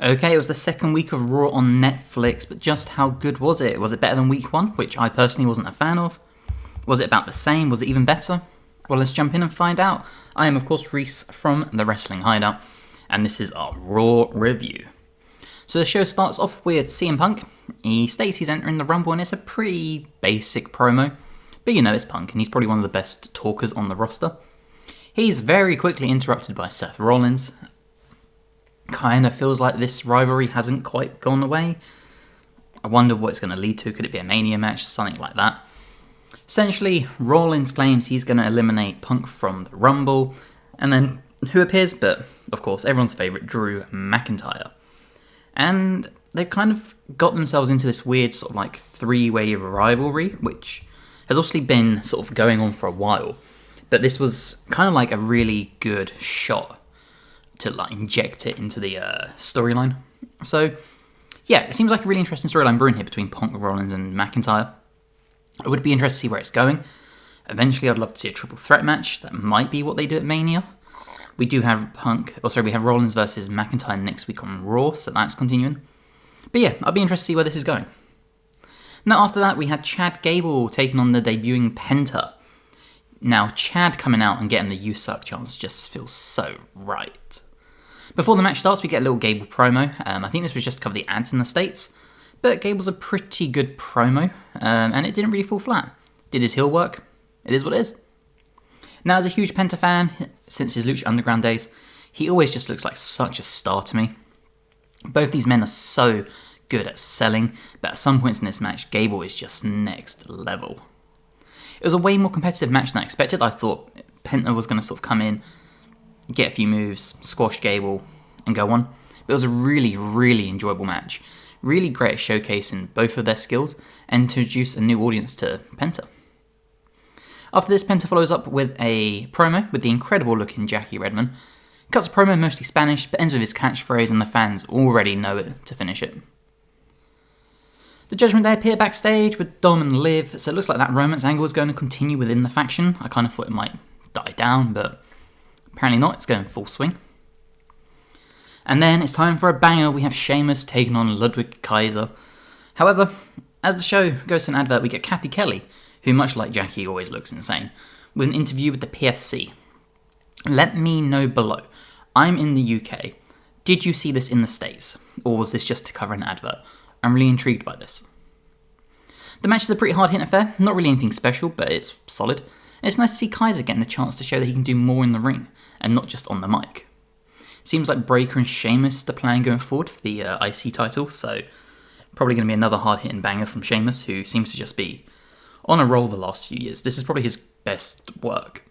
Okay, it was the second week of Raw on Netflix, but just how good was it? Was it better than week 1, which I personally wasn't a fan of? Was it about the same? Was it even better? Well, let's jump in and find out. I am, of course, Reese from The Wrestling Hideout, and this is our Raw review. So the show starts off with CM Punk. He states he's entering the Rumble, and it's a pretty basic promo. But you know, it's Punk, and he's probably one of the best talkers on the roster. He's very quickly interrupted by Seth Rollins. Kind of feels like this rivalry hasn't quite gone away. I wonder what it's going to lead to. Could it be a Mania match? Something like that. Essentially, Rollins claims he's going to eliminate Punk from the Rumble. And then, who appears but, of course, everyone's favourite, Drew McIntyre. And they've kind of got themselves into this weird sort of like three-way rivalry, which has obviously been sort of going on for a while. But this was kind of like a really good shot to like inject it into the storyline. So, yeah, it seems like a really interesting storyline brewing here between Punk, Rollins and McIntyre. I would be interested to see where it's going. Eventually, I'd love to see a triple threat match. That might be what they do at Mania. We do have we have Rollins versus McIntyre next week on Raw, so that's continuing. But yeah, I'll be interested to see where this is going. Now, after that, we had Chad Gable taking on the debuting Penta. Now, Chad coming out and getting the "You Suck" chance just feels so right. Before the match starts, we get a little Gable promo. I think this was just to cover the ads in the States, but Gable's a pretty good promo, and it didn't really fall flat. Did his heel work? It is what it is. Now, as a huge Penta fan, since his Lucha Underground days, he always just looks like such a star to me. Both these men are so good at selling, but at some points in this match, Gable is just next level. It was a way more competitive match than I expected. I thought Penta was going to sort of come in, get a few moves, squash Gable, and go on. But it was a really, really enjoyable match. Really great at showcasing both of their skills and to introduce a new audience to Penta. After this, Penta follows up with a promo with the incredible looking Jackie Redmond. Cuts a promo mostly Spanish, but ends with his catchphrase, and the fans already know it to finish it. The Judgment Day appear backstage with Dom and Liv, so it looks like that romance angle is going to continue within the faction. I kind of thought it might die down, but apparently not, it's going full swing. And then it's time for a banger. We have Sheamus taking on Ludwig Kaiser. However, as the show goes to an advert, we get Kathy Kelly, who much like Jackie always looks insane, with an interview with the PFC. Let me know below. I'm in the UK. Did you see this in the States? Or was this just to cover an advert? I'm really intrigued by this. The match is a pretty hard-hitting affair. Not really anything special, but it's solid. And it's nice to see Kaiser getting the chance to show that he can do more in the ring, and not just on the mic. Seems like Breakker and Sheamus is the plan going forward for the IC title, so probably going to be another hard-hitting banger from Sheamus, who seems to just be on a roll the last few years. This is probably his best work.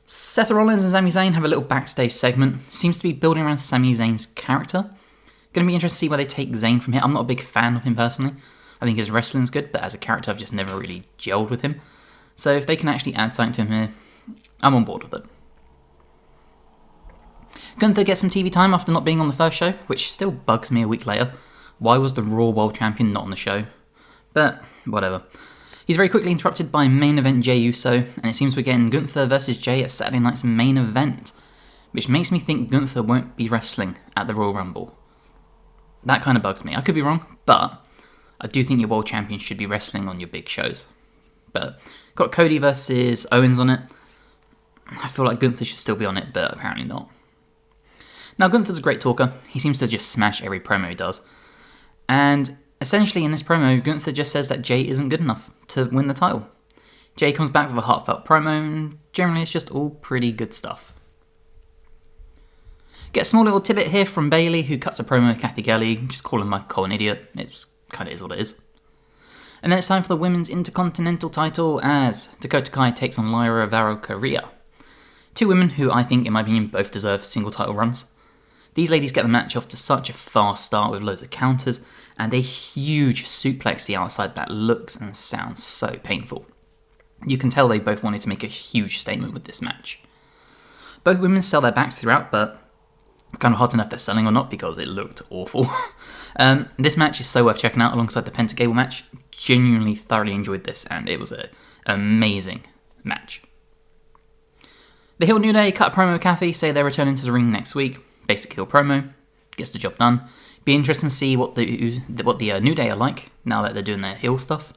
Seth Rollins and Sami Zayn have a little backstage segment. Seems to be building around Sami Zayn's character. Going to be interested to see where they take Zayn from here. I'm not a big fan of him personally. I think his wrestling's good, but as a character I've just never really gelled with him. So if they can actually add something to him here, I'm on board with it. Gunther gets some TV time after not being on the first show, which still bugs me a week later. Why was the Raw World Champion not on the show? But whatever. He's very quickly interrupted by main event Jey Uso, and it seems we're getting Gunther versus Jey at Saturday night's main event, which makes me think Gunther won't be wrestling at the Royal Rumble. That kind of bugs me. I could be wrong, but I do think your world champion should be wrestling on your big shows. But got Cody versus Owens on it. I feel like Gunther should still be on it, but apparently not. Now, Gunther's a great talker. He seems to just smash every promo he does. And essentially, in this promo, Gunther just says that Jey isn't good enough to win the title. Jey comes back with a heartfelt promo, and generally it's just all pretty good stuff. Get a small little tidbit here from Bayley, who cuts a promo with Kathy Kelly, just calling Michael Cole an idiot. It kind of is what it is. And then it's time for the Women's Intercontinental title as Dakota Kai takes on Lyra Valkyria. Two women who I think, in my opinion, both deserve single title runs. These ladies get the match off to such a fast start with loads of counters and a huge suplex to the outside that looks and sounds so painful. You can tell they both wanted to make a huge statement with this match. Both women sell their backs throughout, but kind of hard to know if they're selling or not because it looked awful. This match is so worth checking out alongside the Penta Gable match. Genuinely thoroughly enjoyed this and it was an amazing match. The Heel New Day cut a promo with Kathy, say they're returning to the ring next week. Basic heel promo. gets the job done. Be interesting to see what the New Day are like now that they're doing their heel stuff.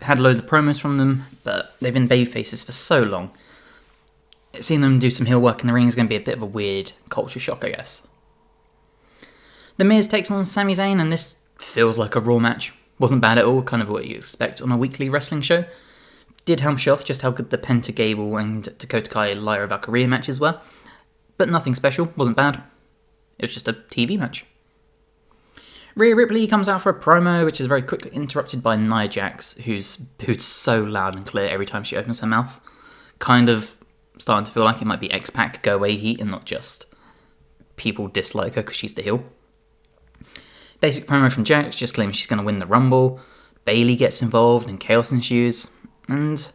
Had loads of promos from them, but they've been babyfaces for so long. Seeing them do some heel work in the ring is going to be a bit of a weird culture shock, I guess. The Miz takes on Sami Zayn, and this feels like a Raw match. Wasn't bad at all, kind of what you expect on a weekly wrestling show. Did help show off just how good the Penta, Gable and Dakota Kai Lyra Valkyria matches were, but nothing special, wasn't bad. It was just a TV match. Rhea Ripley comes out for a promo, which is very quickly interrupted by Nia Jax, who's so loud and clear every time she opens her mouth. Kind of starting to feel like it might be X-Pac go away heat and not just people dislike her because she's the heel. Basic promo from Jax, just claiming she's going to win the Rumble. Bayley gets involved and chaos ensues. And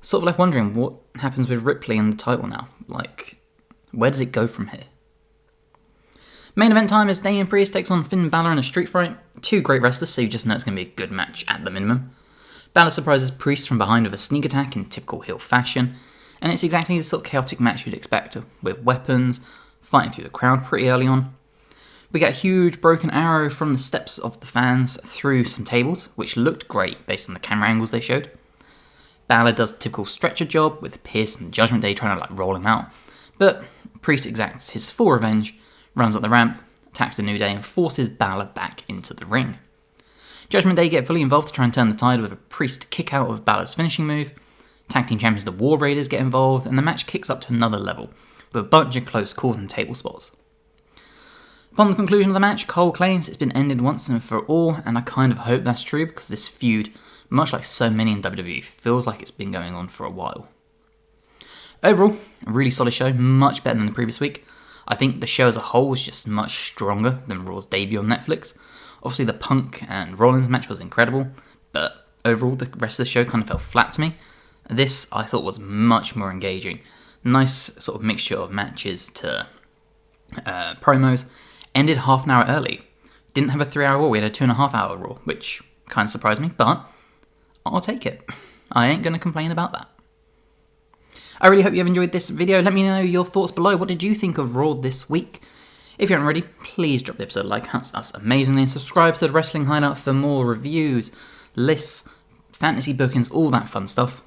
sort of like wondering what happens with Ripley and the title now. Like, where does it go from here? Main event time is Damian Priest takes on Finn Balor in a street fight. Two great wrestlers, so you just know it's going to be a good match at the minimum. Balor surprises Priest from behind with a sneak attack in typical heel fashion. And it's exactly the sort of chaotic match you'd expect, with weapons, fighting through the crowd pretty early on. We get a huge broken arrow from the steps of the fans through some tables, which looked great based on the camera angles they showed. Balor does the typical stretcher job, with Pierce and Judgment Day trying to roll him out. But Priest exacts his full revenge, runs up the ramp, attacks the New Day and forces Balor back into the ring. Judgment Day get fully involved to try and turn the tide with a Priest kick out of Balor's finishing move. Tag team champions the War Raiders get involved, and the match kicks up to another level, with a bunch of close calls and table spots. Upon the conclusion of the match, Cole claims it's been ended once and for all, and I kind of hope that's true because this feud, much like so many in WWE, feels like it's been going on for a while. Overall, a really solid show, much better than the previous week. I think the show as a whole was just much stronger than Raw's debut on Netflix. Obviously the Punk and Rollins match was incredible, but overall the rest of the show kind of fell flat to me. This I thought was much more engaging. Nice sort of mixture of matches to promos. Ended half an hour early. Didn't have a 3-hour Raw, we had a 2.5 hour Raw, which kind of surprised me, but I'll take it. I ain't going to complain about that. I really hope you have enjoyed this video. Let me know your thoughts below. What did you think of Raw this week? If you haven't already, please drop the episode a like, helps us amazingly, and subscribe to the Wrestling Hideout for more reviews, lists, fantasy bookings, all that fun stuff.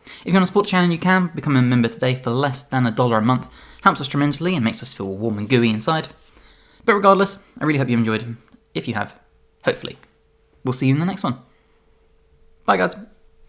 If you want to support the channel, you can become a member today for less than $1 a month. Helps us tremendously and makes us feel warm and gooey inside. But regardless, I really hope you enjoyed. If you have, hopefully, we'll see you in the next one. Bye guys.